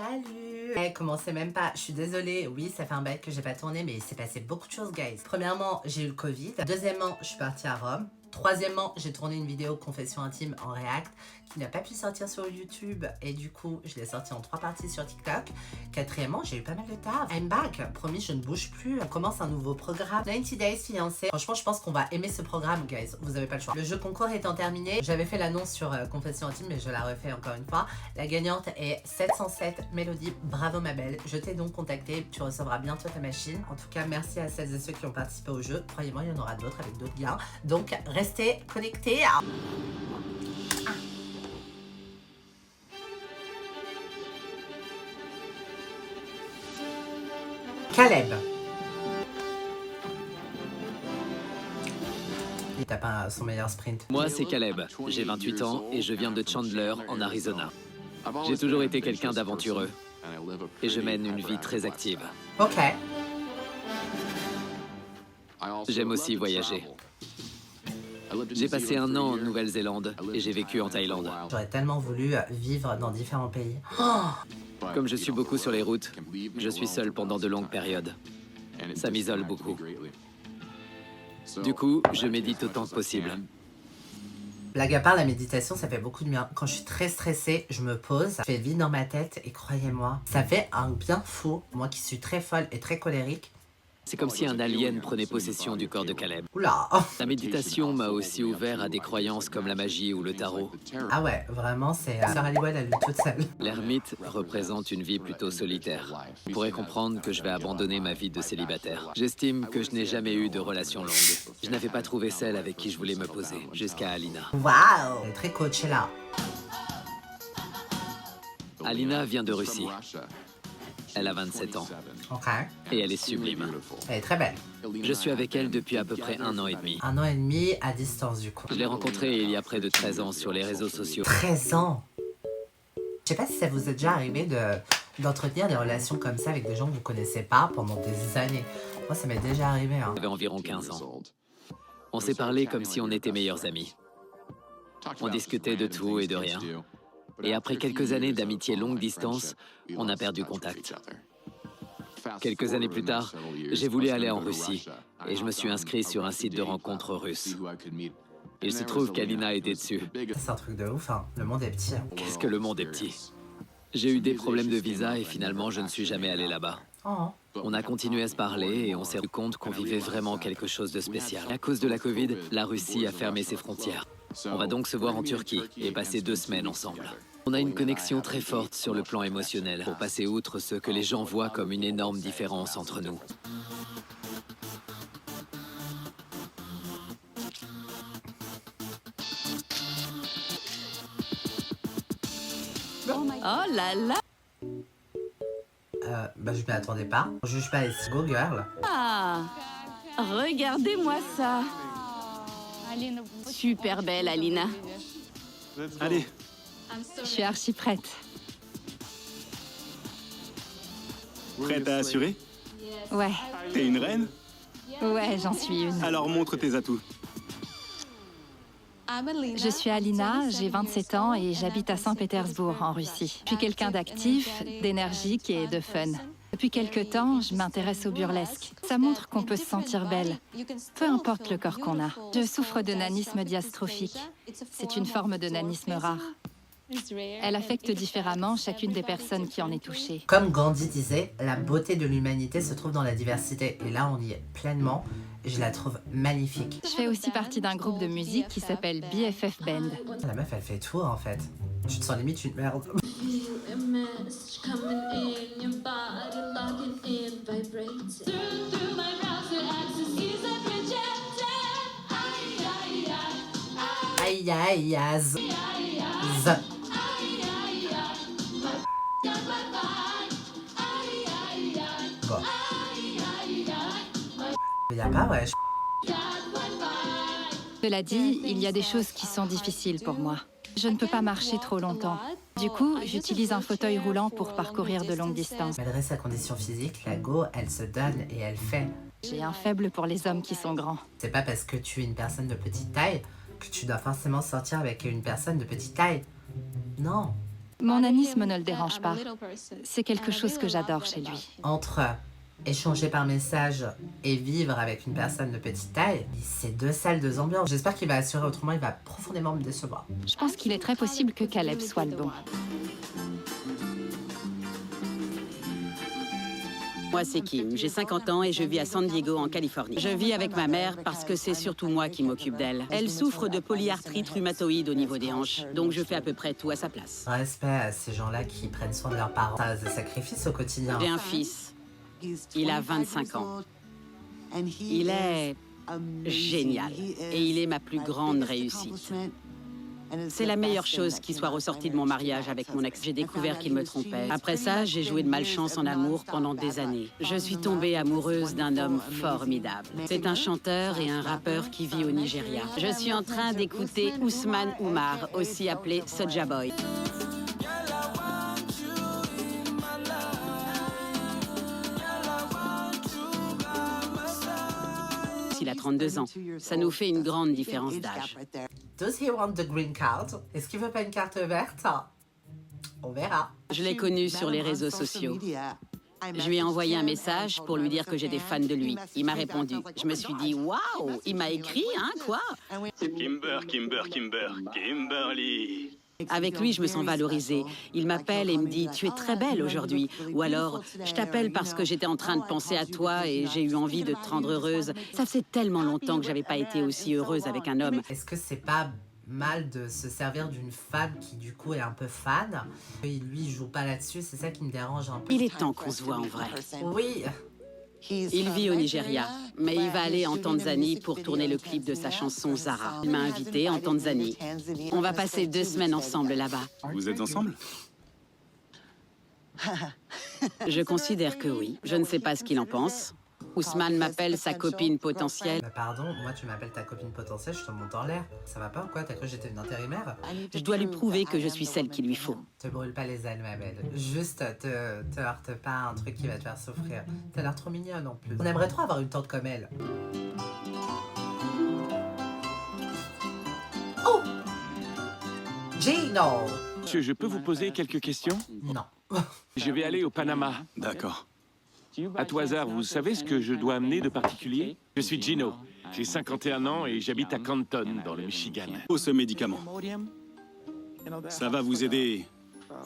Salut. Commencez même pas, je suis désolée, oui ça fait un bail que j'ai pas tourné mais il s'est passé beaucoup de choses guys. Premièrement j'ai eu le Covid, deuxièmement je suis partie à Rome, troisièmement j'ai tourné une vidéo confession intime en React qui n'a pas pu sortir sur YouTube et du coup je l'ai sortie en 3 parties sur TikTok. Quatrièmement j'ai eu pas mal de taf, I'm back, promis je ne bouge plus, on commence un nouveau programme, 90 Days Fiancé. Franchement je pense qu'on va aimer ce programme guys, vous avez pas le choix. Le jeu concours étant terminé, j'avais fait l'annonce sur confession intime mais je la refais encore une fois. La gagnante est 707 Mélodie, bravo ma belle, je t'ai donc contacté, tu recevras bientôt ta machine. En tout cas merci à celles et ceux qui ont participé au jeu, croyez-moi il y en aura d'autres avec d'autres liens, donc restez connectés. Caleb. Il tape son meilleur sprint. Moi, c'est Caleb. J'ai 28 ans et je viens de Chandler, en Arizona. J'ai toujours été quelqu'un d'aventureux et je mène une vie très active. Ok. J'aime aussi voyager. J'ai passé 1 an en Nouvelle-Zélande et j'ai vécu en Thaïlande. J'aurais tellement voulu vivre dans différents pays. Comme je suis beaucoup sur les routes, je suis seul pendant de longues périodes. Ça m'isole beaucoup. Du coup, je médite autant que possible. Blague à part, la méditation, ça fait beaucoup de bien. Quand je suis très stressée, je me pose, ça fait vide dans ma tête et croyez-moi, ça fait un bien fou. Moi qui suis très folle et très colérique. C'est comme si un alien prenait possession du corps de Caleb. Oula. La méditation m'a aussi ouvert à des croyances comme la magie ou le tarot. Ah ouais, vraiment, c'est Sœur Halliwell, elle est toute seule. L'ermite représente une vie plutôt solitaire. Vous pourrez comprendre que je vais abandonner ma vie de célibataire. J'estime que je n'ai jamais eu de relation longue. Je n'avais pas trouvé celle avec qui je voulais me poser, jusqu'à Alina. Waouh, elle est très coachée là. Alina vient de Russie. Elle a 27 ans. Ok. Et elle est sublime. Elle est très belle. Je suis avec elle depuis à peu près 1 an et demi. 1 an et demi à distance du coup. Je l'ai rencontrée il y a près de 13 ans sur les réseaux sociaux. 13 ans. Je sais pas si ça vous est déjà arrivé d'entretenir des relations comme ça avec des gens que vous connaissez pas pendant des années. Moi ça m'est déjà arrivé. Hein. J'avais environ 15 ans. On s'est parlé comme si on était meilleurs amis. On discutait de tout et de rien. Et après quelques années d'amitié longue distance, on a perdu contact. Quelques années plus tard, j'ai voulu aller en Russie et je me suis inscrit sur un site de rencontres russe. Il se trouve qu'Alina était dessus. C'est un truc de ouf, hein. Le monde est petit. Hein. Qu'est-ce que le monde est petit. J'ai eu des problèmes de visa et finalement je ne suis jamais allé là-bas. Oh. On a continué à se parler et on s'est rendu compte qu'on vivait vraiment quelque chose de spécial. À cause de la Covid, la Russie a fermé ses frontières. On va donc se voir en Turquie et passer 2 semaines ensemble. On a une connexion très forte sur le plan émotionnel pour passer outre ce que les gens voient comme une énorme différence entre nous. Oh là là! Bah je m'y attendais pas. Je juge pas les go girl. Ah! Regardez-moi ça! Super belle, Alina. Allez, Je suis archi prête. prête à assurer? Ouais, T'es une reine? ouais, j'en suis une. Alors montre tes atouts. Je suis Alina, j'ai 27 ans et j'habite à Saint-Pétersbourg, en Russie. Je suis quelqu'un d'actif, d'énergique et de fun. Depuis quelque temps, je m'intéresse au burlesque. Ça montre qu'on peut se sentir belle, peu importe le corps qu'on a. Je souffre de nanisme diastrophique. C'est une forme de nanisme rare. Elle affecte différemment chacune des personnes qui en est touchée. Comme Gandhi disait, la beauté de l'humanité se trouve dans la diversité. Et là, on y est pleinement. Je la trouve magnifique. Je fais aussi partie d'un groupe de musique qui s'appelle BFF Band. La meuf, elle fait tout en fait. Tu te sens limite une merde. Aïe aïe aïe. Bon. Y a pas, ouais. Cela dit, il y a des choses qui sont difficiles pour moi. Je ne peux pas marcher trop longtemps. Du coup, j'utilise un fauteuil roulant pour parcourir de longues distances. Malgré sa condition physique, la go, elle se donne et elle fait. J'ai un faible pour les hommes qui sont grands. C'est pas parce que tu es une personne de petite taille que tu dois forcément sortir avec une personne de petite taille. Non. Mon anisme ne le dérange pas. C'est quelque chose que j'adore chez lui. Entre échanger par message et vivre avec une personne de petite taille, c'est deux salles, deux ambiances. J'espère qu'il va assurer, autrement il va profondément me décevoir. Je pense qu'il est très possible que Caleb soit le bon. Moi, c'est Kim. J'ai 50 ans et je vis à San Diego, en Californie. Je vis avec ma mère parce que c'est surtout moi qui m'occupe d'elle. Elle souffre de polyarthrite rhumatoïde au niveau des hanches, donc je fais à peu près tout à sa place. Respect à ces gens-là qui prennent soin de leurs parents. Ça reste des sacrifices au quotidien. J'ai un fils. Il a 25 ans. Il est génial et il est ma plus grande réussite. C'est la meilleure chose qui soit ressortie de mon mariage avec mon ex. J'ai découvert qu'il me trompait. Après ça, j'ai joué de malchance en amour pendant des années. Je suis tombée amoureuse d'un homme formidable. C'est un chanteur et un rappeur qui vit au Nigeria. Je suis en train d'écouter Ousmane Oumar, aussi appelé Soulja Boy. Il a 32 ans. Ça nous fait une grande différence d'âge. Does he want the green card? Est-ce qu'il veut pas une carte verte? On verra. Je l'ai connu sur les réseaux sociaux. Je lui ai envoyé un message pour lui dire que j'étais fan de lui. Il m'a répondu. Je me suis dit, waouh, il m'a écrit, hein, quoi? Kimberly. Avec lui, je me sens valorisée. Il m'appelle et me dit « Tu es très belle aujourd'hui » ou alors « Je t'appelle parce que j'étais en train de penser à toi et j'ai eu envie de te rendre heureuse. » Ça faisait tellement longtemps que j'avais pas été aussi heureuse avec un homme. Est-ce que c'est pas mal de se servir d'une femme qui du coup est un peu fan? Et lui il joue pas là-dessus, c'est ça qui me dérange un peu. Il est temps qu'on se voit en vrai. Oui. Il vit au Nigeria, mais il va aller en Tanzanie pour tourner le clip de sa chanson Zara. Il m'a invité en Tanzanie. On va passer 2 semaines ensemble là-bas. Vous êtes ensemble? Je considère que oui. Je ne sais pas ce qu'il en pense. Ousmane m'appelle sa copine potentielle. Bah pardon, moi tu m'appelles ta copine potentielle, je te monte en l'air. Ça va pas ou quoi? T'as cru que j'étais une intérimaire? Je dois lui prouver que je suis celle qu'il lui faut. Te brûle pas les ailes ma belle. Juste te heurte pas un truc qui va te faire souffrir. T'as l'air trop mignonne en plus. On aimerait trop avoir une tante comme elle. Oh! Gino! Monsieur, je peux vous poser quelques questions? Non. Je vais aller au Panama. D'accord. À tout hasard, vous savez ce que je dois amener de particulier? Je suis Gino. J'ai 51 ans et j'habite à Canton, dans le Michigan. Oh, ce médicament. Ça va vous aider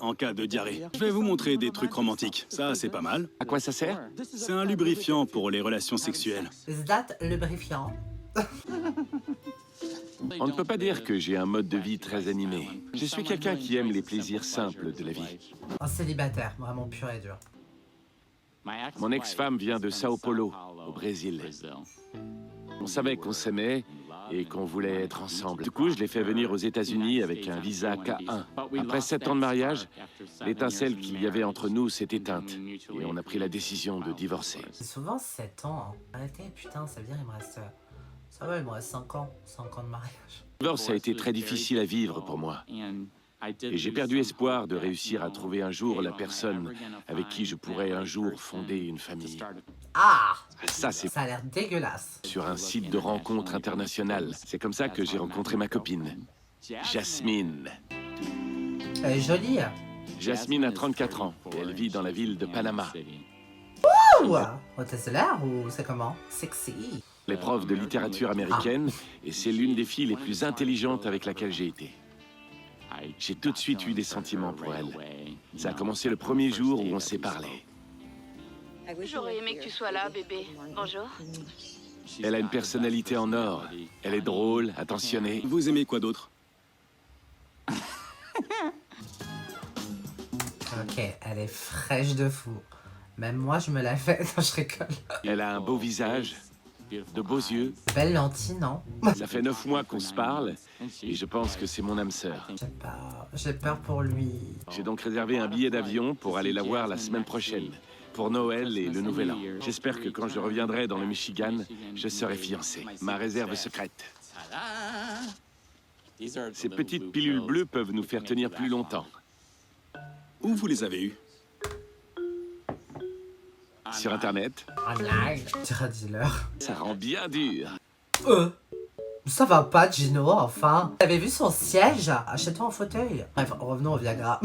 en cas de diarrhée. Je vais vous montrer des trucs romantiques. Ça, c'est pas mal. À quoi ça sert? C'est un lubrifiant pour les relations sexuelles. Is that lubrifiant? On ne peut pas dire que j'ai un mode de vie très animé. Je suis quelqu'un qui aime les plaisirs simples de la vie. Un célibataire, vraiment pur et dur. Mon ex-femme vient de Sao Paulo, au Brésil. On savait qu'on s'aimait et qu'on voulait être ensemble. Du coup, je l'ai fait venir aux États-Unis avec un visa K1. Après 7 ans de mariage, l'étincelle qu'il y avait entre nous s'est éteinte et on a pris la décision de divorcer. C'est souvent 7 ans. Hein. Arrêtez, putain, ça veut dire il me reste... Ça va, il me reste 5 ans. 5 ans de mariage. Le divorce a été très difficile à vivre pour moi. Et j'ai perdu espoir de réussir à trouver un jour la personne avec qui je pourrais un jour fonder une famille. Ah! Ça, c'est Ça a l'air dégueulasse. sur un site de rencontre international. C'est comme ça que j'ai rencontré ma copine, Jasmine. Elle est jolie. Jasmine a 34 ans et elle vit dans la ville de Panama. Ouh! Oh, t'es solaire ou c'est comment? Sexy. Elle est prof de littérature américaine et c'est l'une des filles les plus intelligentes avec laquelle j'ai été. J'ai tout de suite eu des sentiments pour elle. Ça a commencé le premier jour où on s'est parlé. J'aurais aimé que tu sois là, bébé. Bonjour. Elle a une personnalité en or. Elle est drôle, attentionnée. Vous aimez quoi d'autre? Ok, elle est fraîche de fou. Même moi, je me la fais. Non, je rigole. Elle a un beau visage, de beaux yeux. Belle lentille, non? Ça fait 9 mois qu'on se parle et je pense que c'est mon âme sœur. J'ai peur pour lui. J'ai donc réservé un billet d'avion pour aller la voir la semaine prochaine, pour Noël et le Nouvel An. J'espère que quand je reviendrai dans le Michigan, je serai fiancé. Ma réserve secrète. Ces petites pilules bleues peuvent nous faire tenir plus longtemps. Où vous les avez eus? Sur Internet, Online. Tira dealer. ça rend bien dur. Ça va pas, Gino, enfin. T'avais vu son siège? Achète-toi un fauteuil. Bref, revenons au Viagra.